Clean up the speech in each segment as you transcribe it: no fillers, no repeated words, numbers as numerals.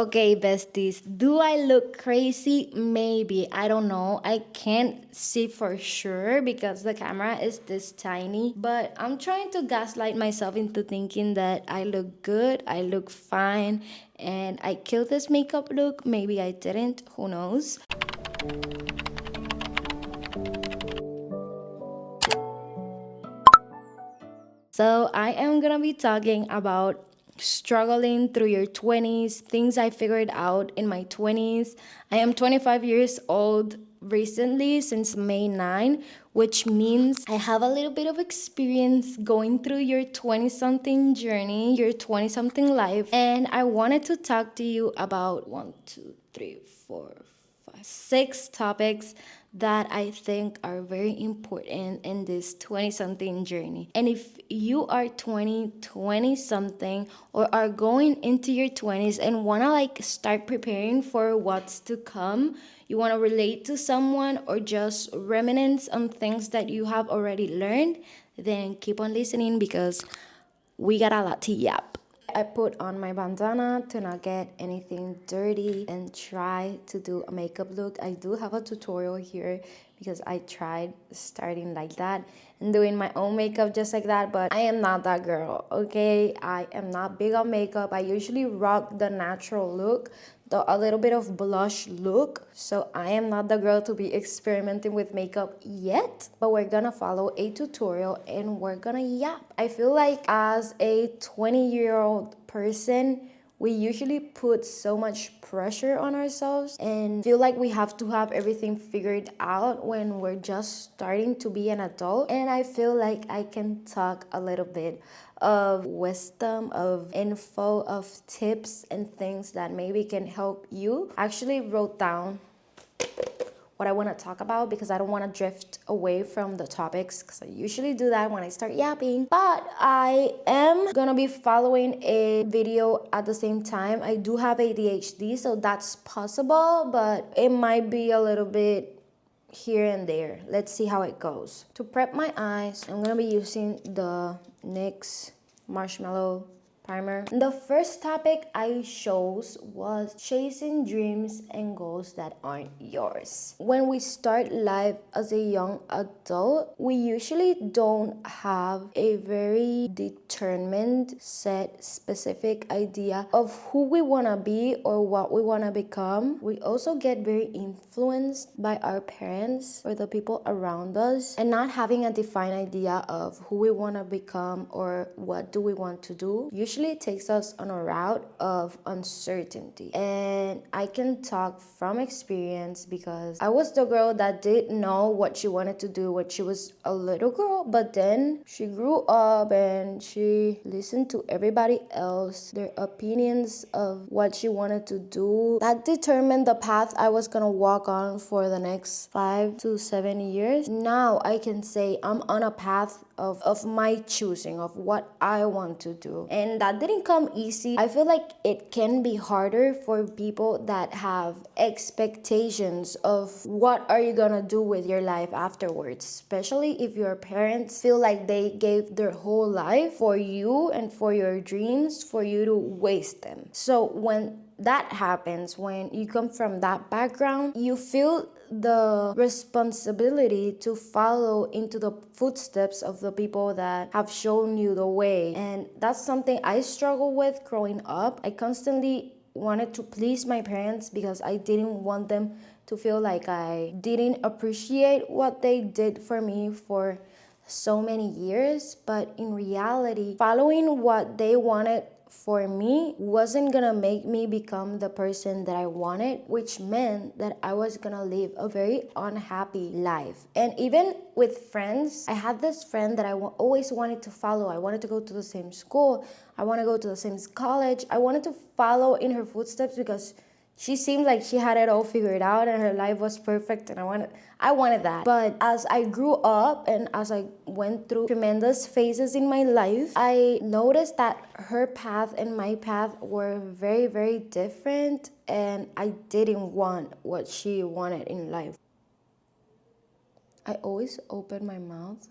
Okay, besties, do I look crazy? Maybe. I don't know. I can't see for sure because the camera is this tiny. But I'm trying to gaslight myself into thinking that I look good, I look fine, and I killed this makeup look. Maybe I didn't. Who knows? So, I am gonna be talking about struggling through your 20s, things I figured out in my 20s. I am 25 years old recently since May 9, which means I have a little bit of experience going through your 20 something journey, your 20 something life. And I wanted to talk to you about 6 topics that I think are very important in this 20 something journey. And if you are 20 something, or are going into your 20s and want to start preparing for what's to come, you want to relate to someone or just reminisce on things that you have already learned, then keep on listening because we got a lot to yap. I put on my bandana to not get anything dirty and try to do a makeup look. I do have a tutorial here because I tried starting like that and doing my own makeup just like that, but I am not that girl, okay? I am not big on makeup. I usually rock the natural look, a little bit of blush look. So I am not the girl to be experimenting with makeup yet, but we're gonna follow a tutorial and we're gonna yap. I feel like as a 20-year-old person, we usually put so much pressure on ourselves and feel like we have to have everything figured out when we're just starting to be an adult. And I feel like I can talk a little bit of wisdom, of info, of tips and things that maybe can help you. I actually wrote down what I want to talk about because I don't want to drift away from the topics, because I usually do that when I start yapping. But I am gonna be following a video at the same time. I do have ADHD, so that's possible, but it might be a little bit here and there. Let's see how it goes. To prep my eyes, I'm gonna be using the NYX Marshmallow Primer. The first topic I chose was chasing dreams and goals that aren't yours. When we start life as a young adult, we usually don't have a very determined, set, specific idea of who we want to be or what we want to become. We also get very influenced by our parents or the people around us, and not having a defined idea of who we want to become or what do we want to do usually takes us on a route of uncertainty. And I can talk from experience because I was the girl that didn't know what she wanted to do when she was a little girl, but then she grew up and she listened to everybody else, their opinions of what she wanted to do. That determined the path I was gonna walk on for the next 5 to 7 years. Now I can say I'm on a path of my choosing, of what I want to do. And that didn't come easy. I feel like it can be harder for people that have expectations of what are you gonna do with your life afterwards, especially if your parents feel like they gave their whole life for you and for your dreams, for you to waste them. So when that happens, when you come from that background, you feel the responsibility to follow into the footsteps of the people that have shown you the way. And that's something I struggle with growing up. I constantly wanted to please my parents because I didn't want them to feel like I didn't appreciate what they did for me for so many years. But in reality, following what they wanted for me wasn't gonna make me become the person that I wanted, which meant that I was gonna live a very unhappy life. And even with friends, I had this friend that I always wanted to follow. I wanted to go to the same school, I want to go to the same college. I wanted to follow in her footsteps because she seemed like she had it all figured out and her life was perfect, and I wanted that. But as I grew up and as I went through tremendous phases in my life, I noticed that her path and my path were very, very different, and I didn't want what she wanted in life. I always open my mouth.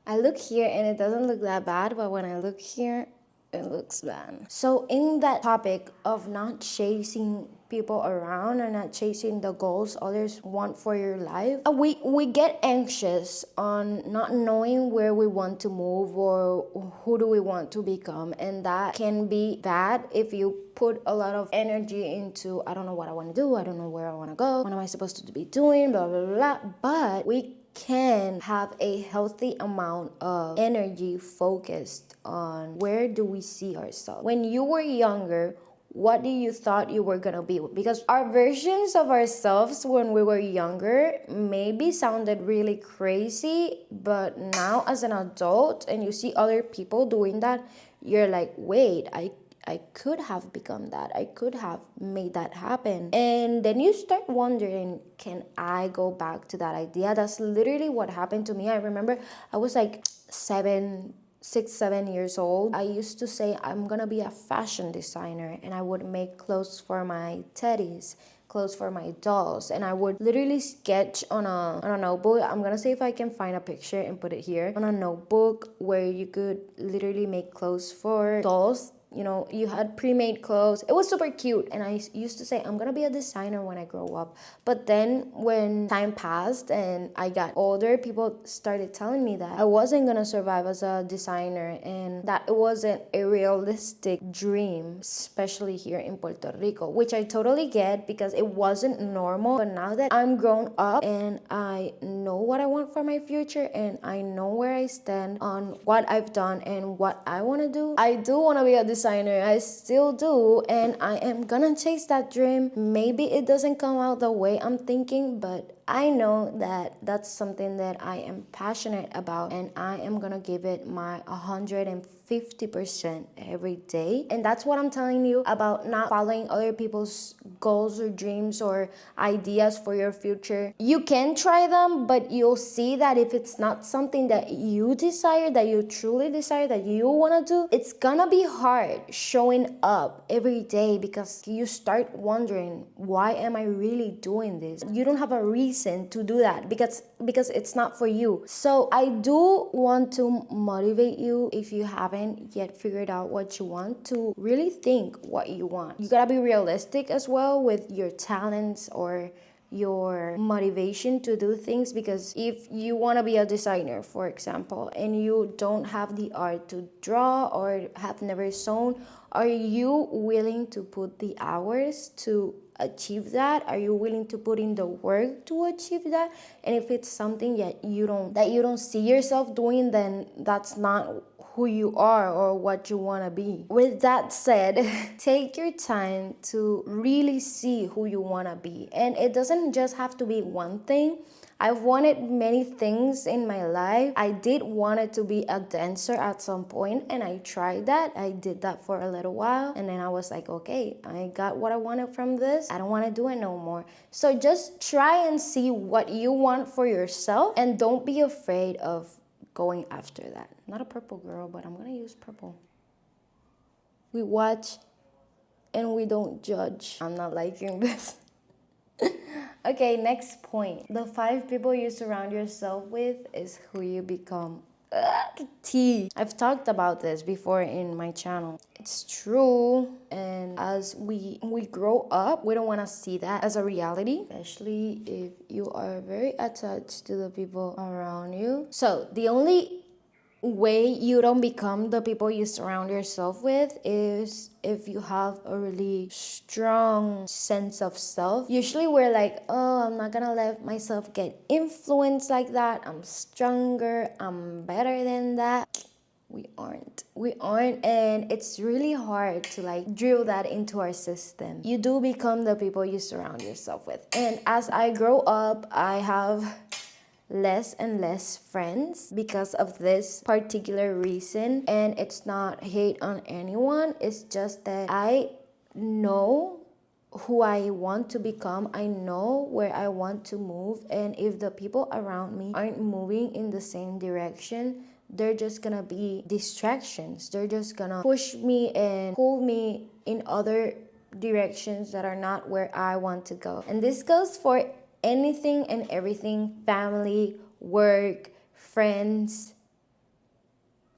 I look here and it doesn't look that bad, but when I look here, it looks bad. So in that topic of not chasing people around or not chasing the goals others want for your life, we get anxious on not knowing where we want to move or who do we want to become, and that can be bad if you put a lot of energy into, I don't know what I want to do, I don't know where I want to go, what am I supposed to be doing, blah blah blah. But we can have a healthy amount of energy focused on where do we see ourselves. When you were younger, what do you thought you were gonna be? Because our versions of ourselves when we were younger maybe sounded really crazy, but now as an adult and you see other people doing that, you're like, wait, I could have become that. I could have made that happen. And then you start wondering, can I go back to that idea? That's literally what happened to me. I remember I was like 7 years old. I used to say I'm gonna be a fashion designer, and I would make clothes for my teddies, clothes for my dolls, and I would literally sketch on a notebook. I'm gonna see if I can find a picture and put it here. On a notebook where you could literally make clothes for dolls. You know, you had pre-made clothes. It was super cute, and I used to say I'm gonna be a designer when I grow up. But then when time passed and I got older, people started telling me that I wasn't gonna survive as a designer and that it wasn't a realistic dream, especially here in Puerto Rico, which I totally get because it wasn't normal. But now that I'm grown up and I know what I want for my future and I know where I stand on what I've done and what I want to do, I do want to be a designer. I still do, and I am gonna chase that dream. Maybe it doesn't come out the way I'm thinking, but I know that that's something that I am passionate about, and I am gonna give it my 150% every day. And that's what I'm telling you about not following other people's goals or dreams or ideas for your future. You can try them, but you'll see that if it's not something that you desire, that you truly desire, that you wanna do, it's gonna be hard showing up every day because you start wondering, why am I really doing this? You don't have a reason to do that because it's not for you. So I do want to motivate you, if you haven't yet figured out what you want, to really think what you want. You gotta be realistic as well with your talents or your motivation to do things, because if you want to be a designer, for example, and you don't have the art to draw or have never sewn, are you willing to put the hours to achieve that? Are you willing to put in the work to achieve that? And if it's something that you don't see yourself doing, then that's not who you are or what you want to be. With that said, take your time to really see who you want to be. And it doesn't just have to be one thing. I've wanted many things in my life. I did want it to be a dancer at some point, and I tried that. I did that for a little while, and then I was like, okay, I got what I wanted from this. I don't want to do it no more. So just try and see what you want for yourself, and don't be afraid of going after that. Not a purple girl, but I'm gonna use purple. We watch and we don't judge. I'm not liking this. Okay, next point. The 5 people you surround yourself with is who you become. Tea. I've talked about this before in my channel. It's true, and as we grow up, we don't want to see that as a reality, especially if you are very attached to the people around you. So the only way you don't become the people you surround yourself with is if you have a really strong sense of self. Usually we're like, oh, I'm not gonna let myself get influenced like that. I'm stronger, I'm better than that. We aren't, and it's really hard to like drill that into our system. You do become the people you surround yourself with. And as I grow up, I have less and less friends because of this particular reason, and it's not hate on anyone. It's just that I know who I want to become. I know where I want to move, and if the people around me aren't moving in the same direction, they're just gonna be distractions. They're just gonna push me and pull me in other directions that are not where I want to go. And this goes for anything and everything: family, work, friends,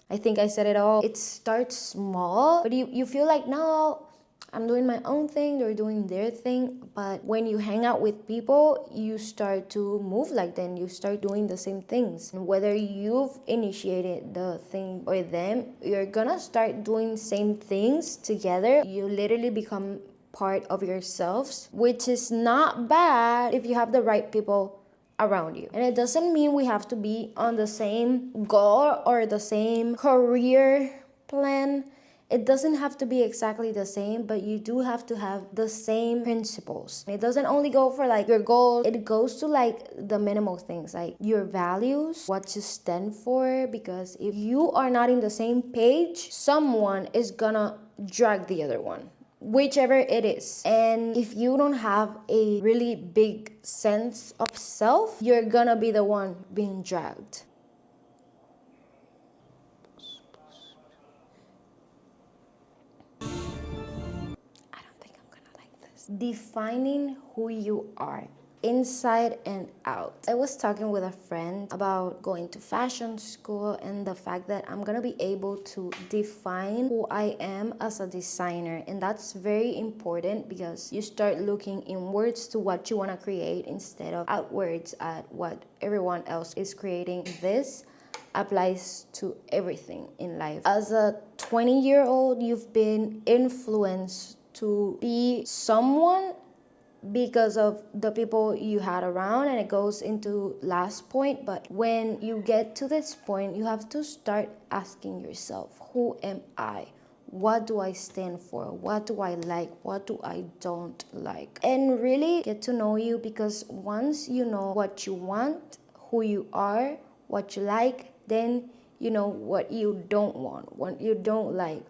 I think I said it all. It starts small, but you feel like, no, I'm doing my own thing, they're doing their thing. But when you hang out with people, you start to move like them, you start doing the same things. And whether you've initiated the thing or them, you're gonna start doing same things together. You literally become part of yourselves, which is not bad if you have the right people around you. And it doesn't mean we have to be on the same goal or the same career plan. It doesn't have to be exactly the same, but you do have to have the same principles. It doesn't only go for like your goals, it goes to like the minimal things, like your values, what you stand for, because if you are not in the same page, someone is gonna drag the other one, whichever it is. And if you don't have a really big sense of self, you're gonna be the one being dragged. I don't think I'm gonna like this. Defining who you are, inside and out. I was talking with a friend about going to fashion school and the fact that I'm gonna be able to define who I am as a designer. And that's very important because you start looking inwards to what you wanna create instead of outwards at what everyone else is creating. This applies to everything in life. As a 20-year-old, you've been influenced to be someone because of the people you had around, and it goes into last point. But when you get to this point, you have to start asking yourself, who am I? What do I stand for? What do I like? What do I don't like? And really get to know you, because once you know what you want, who you are, what you like, then you know what you don't want, what you don't like,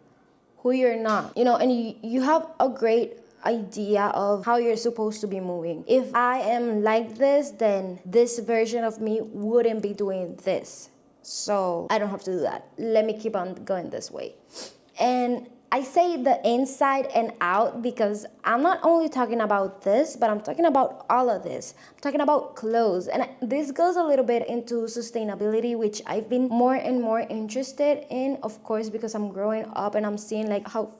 who you're not, and you have a great idea of how you're supposed to be moving. If I am like this, then this version of me wouldn't be doing this. So I don't have to do that. Let me keep on going this way. And I say the inside and out because I'm not only talking about this, but I'm talking about all of this. I'm talking about clothes. And this goes a little bit into sustainability, which I've been more and more interested in, of course, because I'm growing up and I'm seeing like how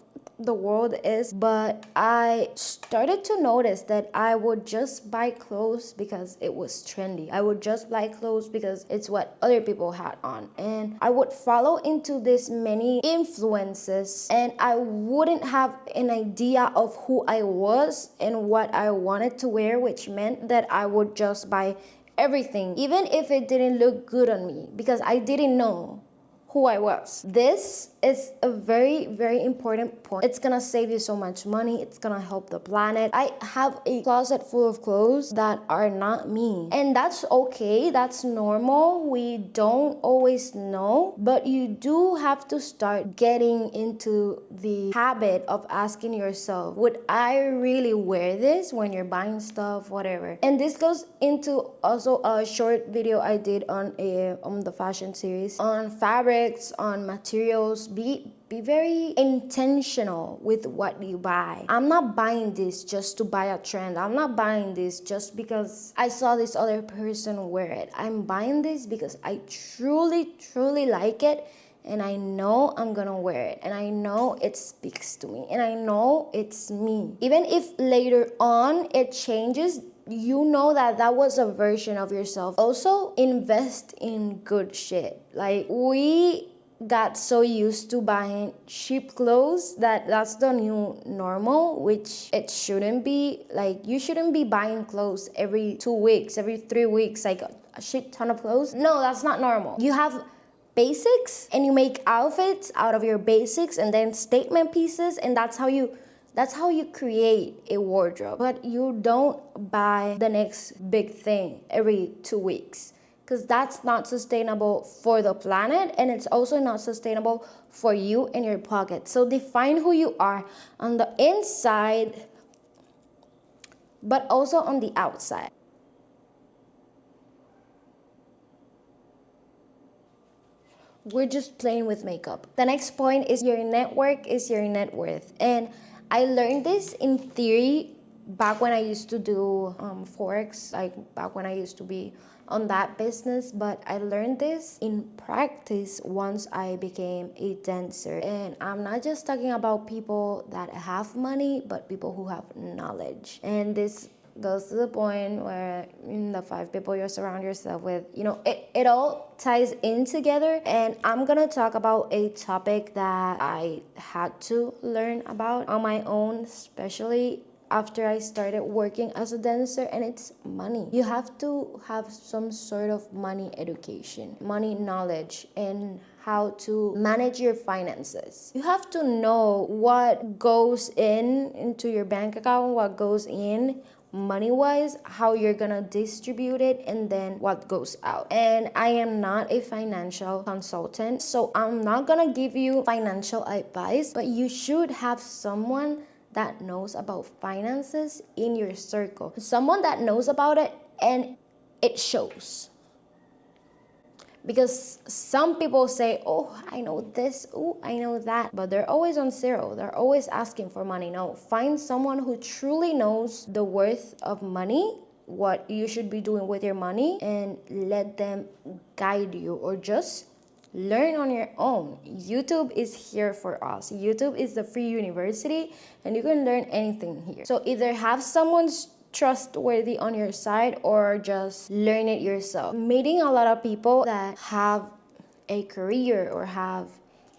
the world is. But I started to notice that I would just buy clothes because it was trendy. I would just buy clothes because it's what other people had on, and I would follow into this many influences, and I wouldn't have an idea of who I was and what I wanted to wear, which meant that I would just buy everything, even if it didn't look good on me, because I didn't know who I was. This is a very, very important point. It's gonna save you so much money. It's gonna help the planet. I have a closet full of clothes that are not me. And that's okay. That's normal. We don't always know. But you do have to start getting into the habit of asking yourself, would I really wear this when you're buying stuff, whatever? And this goes into also a short video I did on the fashion series on fabric, on materials. Be very intentional with what you buy. I'm not buying this just to buy a trend. I'm not buying this just because I saw this other person wear it. I'm buying this because I truly, truly like it, and I know I'm gonna wear it, and I know it speaks to me, and I know it's me. Even if later on it changes, you know that was a version of yourself. Also, invest in good shit. Like, we got so used to buying cheap clothes that's the new normal, which it shouldn't be. Like, you shouldn't be buying clothes every 2 weeks, every 3 weeks, like a shit ton of clothes. No, that's not normal. You have basics and you make outfits out of your basics, and then statement pieces, and that's how you create a wardrobe. But you don't buy the next big thing every 2 weeks, because that's not sustainable for the planet, and it's also not sustainable for you and your pocket. So define who you are on the inside, but also on the outside. We're just playing with makeup. The next point is your network is your net worth. And I learned this in theory back when I used to do Forex, like back when I used to be on that business, but I learned this in practice once I became a dancer. And I'm not just talking about people that have money, but people who have knowledge. And this goes to the point where in the 5 people you surround yourself with, it all ties in together. And I'm gonna talk about a topic that I had to learn about on my own, especially after I started working as a dancer, and it's money. You have to have some sort of money education, money knowledge, and how to manage your finances. You have to know what goes into your bank account, what goes in money wise, how you're gonna distribute it, and then what goes out. And I am not a financial consultant, so I'm not gonna give you financial advice, but you should have someone that knows about finances in your circle, someone that knows about it and it shows. Because some people say, oh, I know this, oh, I know that, but they're always on zero. They're always asking for money. No, find someone who truly knows the worth of money, what you should be doing with your money, and let them guide you, or just learn on your own. YouTube is here for us. YouTube is the free university, and you can learn anything here. So either have someone's trustworthy on your side or just learn it yourself. Meeting a lot of people that have a career or have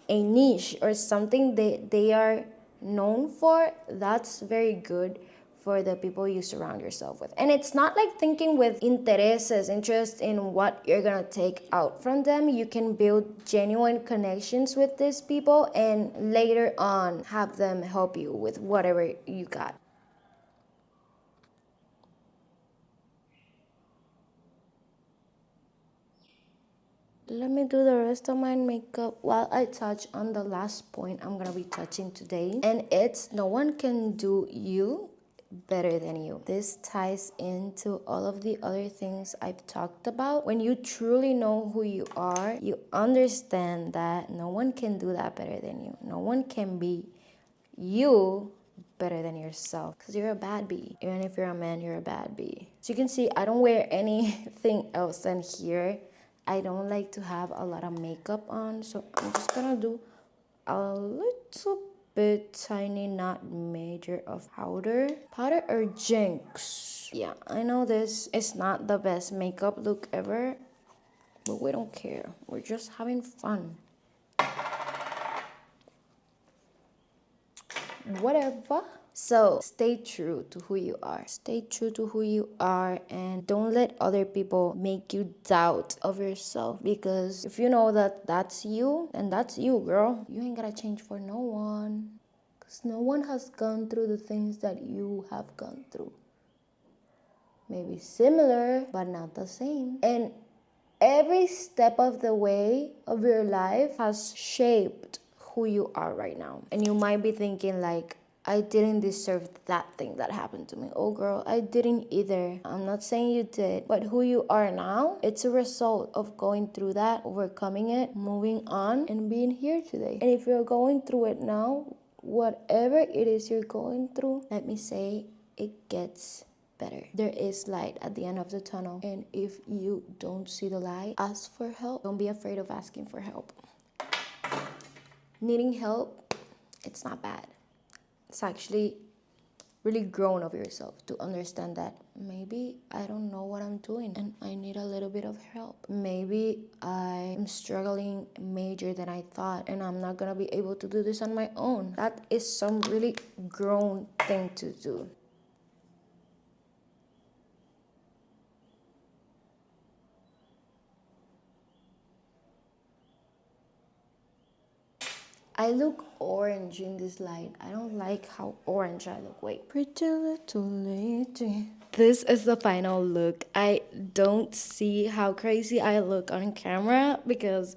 a niche or something they are known for, that's very good for the people you surround yourself with. And it's not like thinking with intereses, interest in what you're gonna take out from them. You can build genuine connections with these people and later on have them help you with whatever you got. Let me do the rest of my makeup while I touch on the last point I'm gonna be touching today. And it's no one can do you better than you. This ties into all of the other things I've talked about. When you truly know who you are, you understand that no one can do that better than you. No one can be you better than yourself, because you're a bad bee. Even if you're a man, you're a bad bee. So you can see I don't wear anything else than here. I don't like to have a lot of makeup on, so I'm just gonna do a little bit tiny, not major, of powder or Jinx. Yeah, I know this is not the best makeup look ever, but we don't care. We're just having fun. Whatever. So stay true to who you are. Stay true to who you are, and don't let other people make you doubt of yourself. Because if you know that that's you, then that's you, girl. You ain't gotta change for no one. Because no one has gone through the things that you have gone through. Maybe similar, but not the same. And every step of the way of your life has shaped who you are right now. And you might be thinking like, I didn't deserve that thing that happened to me. Oh girl, I didn't either. I'm not saying you did, but who you are now, it's a result of going through that, overcoming it, moving on, and being here today. And if you're going through it now, whatever it is you're going through, let me say, it gets better. There is light at the end of the tunnel. And if you don't see the light, ask for help. Don't be afraid of asking for help. Needing help, it's not bad. It's actually really grown of yourself to understand that maybe I don't know what I'm doing and I need a little bit of help. Maybe I'm struggling major than I thought and I'm not gonna be able to do this on my own. That is some really grown thing to do. I look orange in this light. I don't like how orange I look. Wait. Pretty little lady. This is the final look. I don't see how crazy I look on camera because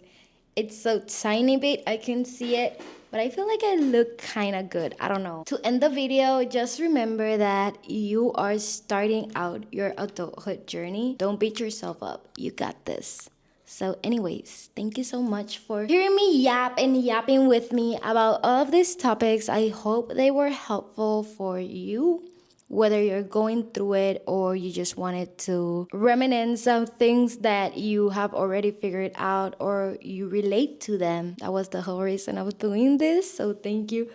it's so tiny bit. I can see it. But I feel like I look kind of good. I don't know. To end the video, just remember that you are starting out your adulthood journey. Don't beat yourself up. You got this. So anyways, thank you so much for hearing me yap and yapping with me about all of these topics. I hope they were helpful for you. whether you're going through it or you just wanted to reminisce of things that you have already figured out or you relate to them. That was the whole reason I was doing this. So thank you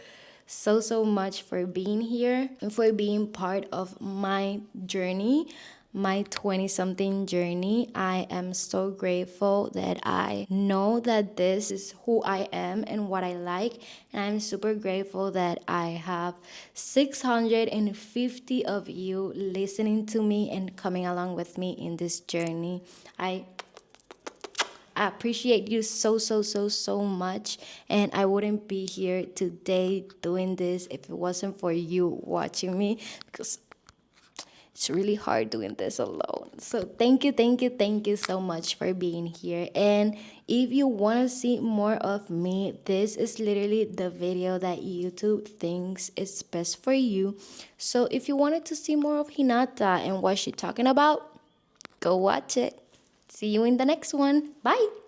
so much for being here and for being part of my journey, my 20 something journey. I am so grateful that I know that this is who I am and what I like. And I'm super grateful that I have 650 of you listening to me and coming along with me in this journey. I appreciate you so much. And I wouldn't be here today doing this if it wasn't for you watching me, because it's really hard doing this alone. So thank you so much for being here. And if you want to see more of me, this is literally the video that YouTube thinks is best for you. So if you wanted to see more of Hinata and what she's talking about, go watch it. See you in the next one. Bye.